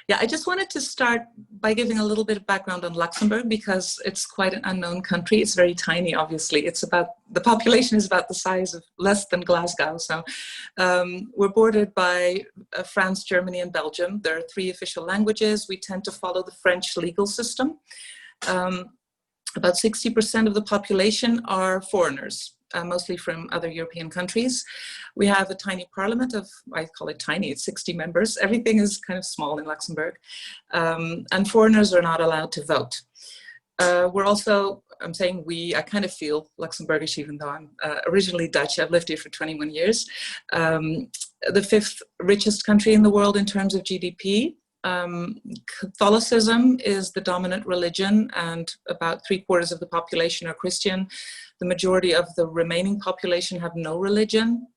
Yeah, I just wanted to start by giving a little bit of background on Luxembourg because it's quite an unknown country. It's very tiny, obviously. The population is about the size of less than Glasgow. So we're bordered by France, Germany, and Belgium. There are 3 official languages. We tend to follow the French legal system. About 60% of the population are foreigners. Mostly from other European countries. We have a tiny parliament of, I call it tiny, it's 60 members. Everything is kind of small in Luxembourg. And foreigners are not allowed to vote. We're also, I'm saying we, I kind of feel Luxembourgish even though I'm originally Dutch. I've lived here for 21 years. The 5th richest country in the world in terms of GDP. Catholicism is the dominant religion and about 3/4 of the population are Christian. The majority of the remaining population have no religion.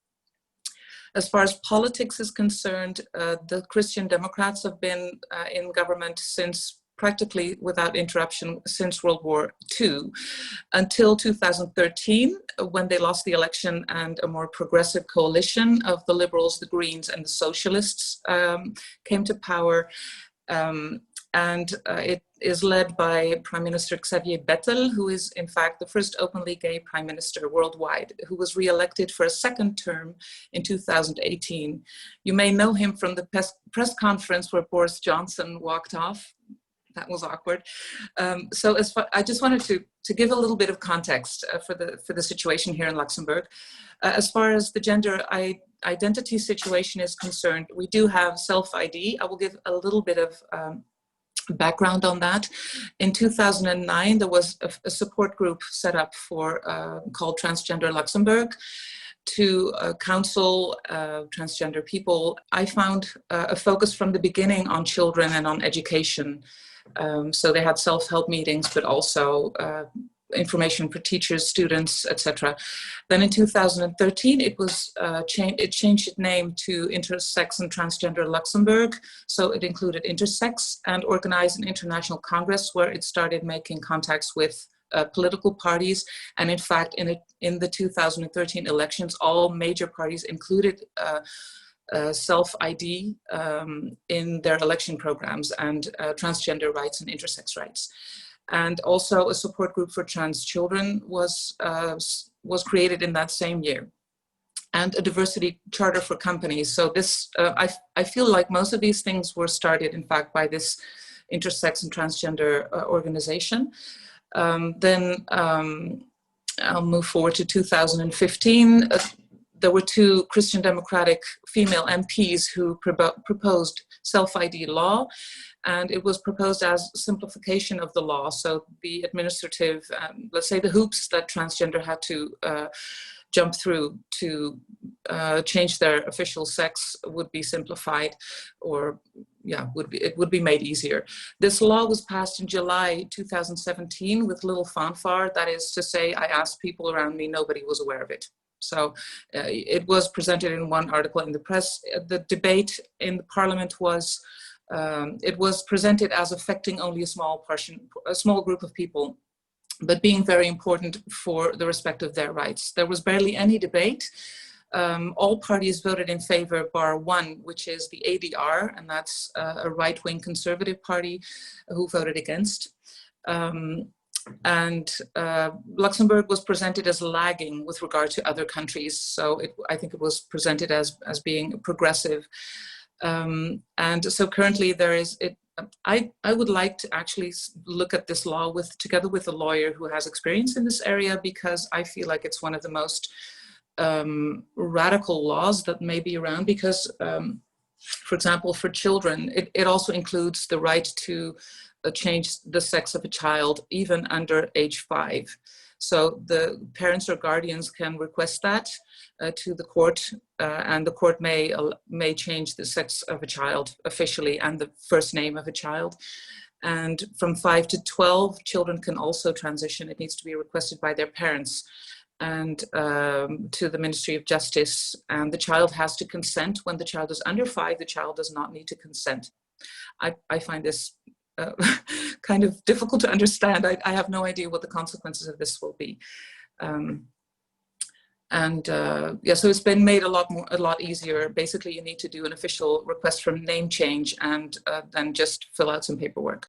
As far as politics is concerned, the Christian Democrats have been in government since practically without interruption since World War II until 2013 when they lost the election and a more progressive coalition of the Liberals, the Greens and the Socialists came to power. It is led by Prime Minister Xavier Bettel, who is in fact the first openly gay Prime Minister worldwide, who was re-elected for a 2nd term in 2018. You may know him from the press conference where Boris Johnson walked off. That was awkward. I just wanted to give a little bit of context for the situation here in Luxembourg. As far as the gender identity situation is concerned, we do have self-ID. I will give a little bit of background on that. In 2009, there was a support group set up for called Transgender Luxembourg to counsel transgender people. I found a focus from the beginning on children and on education. So they had self-help meetings, but also information for teachers, students, etc. Then in 2013, it changed its name to Intersex and Transgender Luxembourg. So it included intersex and organized an international congress where it started making contacts with political parties. And in fact, in the 2013 elections, all major parties included self-ID in their election programs and transgender rights and intersex rights. And also a support group for trans children was created in that same year, and a diversity charter for companies. So this, I feel like most of these things were started, in fact, by this intersex and transgender organization. Then I'll move forward to 2015. There were 2 Christian Democratic female MPs who proposed self-ID law, and it was proposed as simplification of the law. So the administrative, let's say the hoops that transgender had to jump through to change their official sex would be simplified, or it would be made easier. This law was passed in July 2017 with little fanfare. That is to say, I asked people around me, nobody was aware of it. So it was presented in one article in the press. The debate in the parliament was, it was presented as affecting only a small group of people, but being very important for the respect of their rights. There was barely any debate. All parties voted in favor, bar 1, which is the ADR, and that's a right-wing conservative party who voted against. Luxembourg was presented as lagging with regard to other countries. So I think it was presented as being progressive. And so currently there is, I would like to actually look at this law together with a lawyer who has experience in this area, because I feel like it's one of the most radical laws that may be around, because for example, for children, it also includes the right to change the sex of a child even under age 5. So the parents or guardians can request that to the court, and the court may change the sex of a child officially and the first name of a child. And from 5 to 12, children can also transition. It needs to be requested by their parents and to the Ministry of Justice. And the child has to consent. When the child is under 5, the child does not need to consent. I find this kind of difficult to understand. I have no idea what the consequences of this will be. And yeah, so it's been made a lot easier. Basically, you need to do an official request for name change and then just fill out some paperwork.